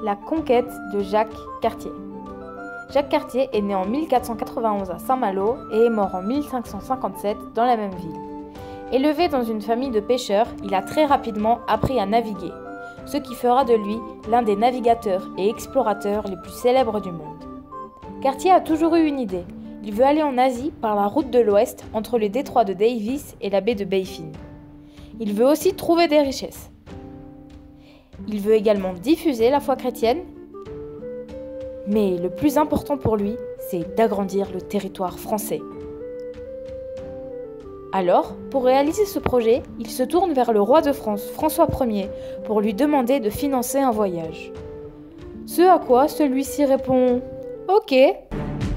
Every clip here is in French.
La conquête de Jacques Cartier. Jacques Cartier est né en 1491 à Saint-Malo et est mort en 1557 dans la même ville. Élevé dans une famille de pêcheurs, il a très rapidement appris à naviguer, ce qui fera de lui l'un des navigateurs et explorateurs les plus célèbres du monde. Cartier a toujours eu une idée. Il veut aller en Asie par la route de l'Ouest entre le détroit de Davis et la baie de Baffin. Il veut aussi trouver des richesses. Il veut également diffuser la foi chrétienne. Mais le plus important pour lui, c'est d'agrandir le territoire français. Alors, pour réaliser ce projet, il se tourne vers le roi de France, François Ier, pour lui demander de financer un voyage. Ce à quoi celui-ci répond « Ok ».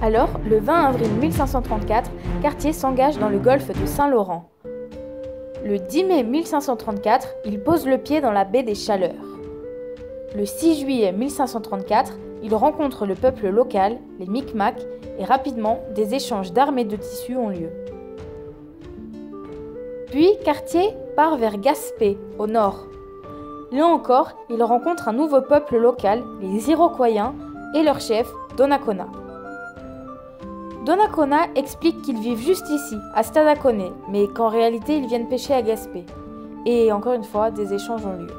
Alors, le 20 avril 1534, Cartier s'engage dans le golfe de Saint-Laurent. Le 10 mai 1534, il pose le pied dans la baie des Chaleurs. Le 6 juillet 1534, il rencontre le peuple local, les Micmacs, et rapidement, des échanges d'armes et de tissus ont lieu. Puis, Cartier part vers Gaspé, au nord. Là encore, il rencontre un nouveau peuple local, les Iroquois, et leur chef, Donnacona. Donnacona explique qu'ils vivent juste ici, à Stadacone, mais qu'en réalité, ils viennent pêcher à Gaspé. Et encore une fois, des échanges ont lieu.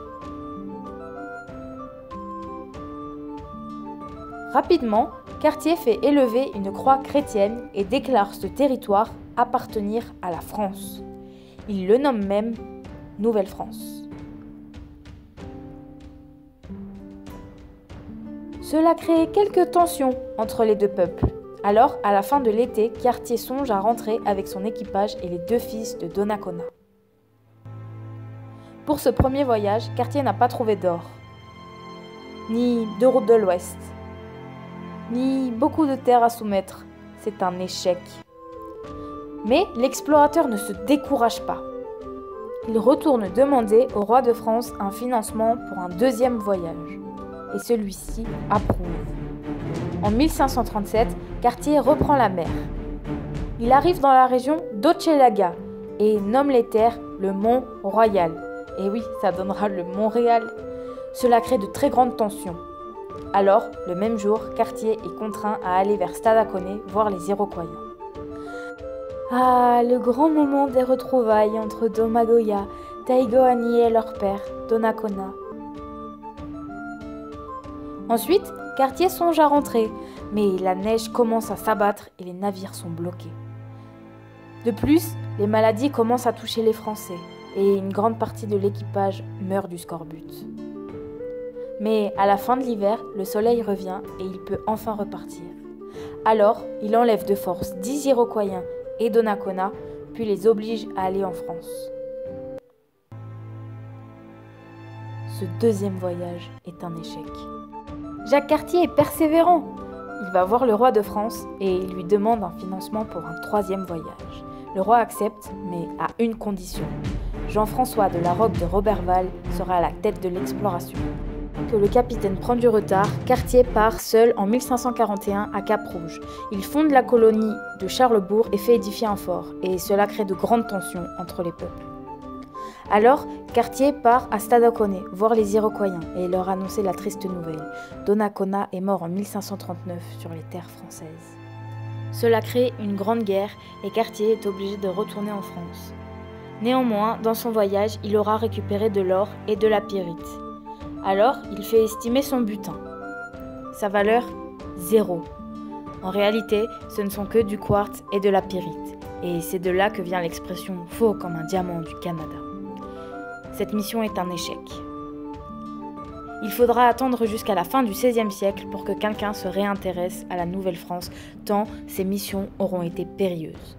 Rapidement, Cartier fait élever une croix chrétienne et déclare ce territoire appartenir à la France. Il le nomme même Nouvelle-France. Cela crée quelques tensions entre les deux peuples. Alors, à la fin de l'été, Cartier songe à rentrer avec son équipage et les deux fils de Donnacona. Pour ce premier voyage, Cartier n'a pas trouvé d'or, ni de route de l'Ouest, ni beaucoup de terres à soumettre. C'est un échec. Mais l'explorateur ne se décourage pas. Il retourne demander au roi de France un financement pour un deuxième voyage. Et celui-ci approuve. En 1537, Cartier reprend la mer. Il arrive dans la région d'Hochelaga et nomme les terres le Mont Royal. Et oui, ça donnera le Montréal. Cela crée de très grandes tensions. Alors, le même jour, Cartier est contraint à aller vers Stadacone voir les Iroquois. Ah, le grand moment des retrouvailles entre Domagoya, Taïgoani et leur père, Donnacona. Ensuite, Cartier songe à rentrer, mais la neige commence à s'abattre et les navires sont bloqués. De plus, les maladies commencent à toucher les Français et une grande partie de l'équipage meurt du scorbut. Mais à la fin de l'hiver, le soleil revient et il peut enfin repartir. Alors, il enlève de force 10 Iroquois et Donnacona, puis les oblige à aller en France. Ce deuxième voyage est un échec. Jacques Cartier est persévérant. Il va voir le roi de France et il lui demande un financement pour un troisième voyage. Le roi accepte, mais à une condition. Jean-François de la Roque de Roberval sera à la tête de l'exploration. Que le capitaine prend du retard, Cartier part seul en 1541 à Cap-Rouge. Il fonde la colonie de Charlesbourg et fait édifier un fort, et cela crée de grandes tensions entre les peuples. Alors, Cartier part à Stadacone voir les Iroquois et leur annoncer la triste nouvelle. Donnacona est mort en 1539 sur les terres françaises. Cela crée une grande guerre et Cartier est obligé de retourner en France. Néanmoins, dans son voyage, il aura récupéré de l'or et de la pyrite. Alors, il fait estimer son butin. Sa valeur, 0. En réalité, ce ne sont que du quartz et de la pyrite. Et c'est de là que vient l'expression « faux comme un diamant du Canada ». Cette mission est un échec. Il faudra attendre jusqu'à la fin du XVIe siècle pour que quelqu'un se réintéresse à la Nouvelle-France, tant ces missions auront été périlleuses.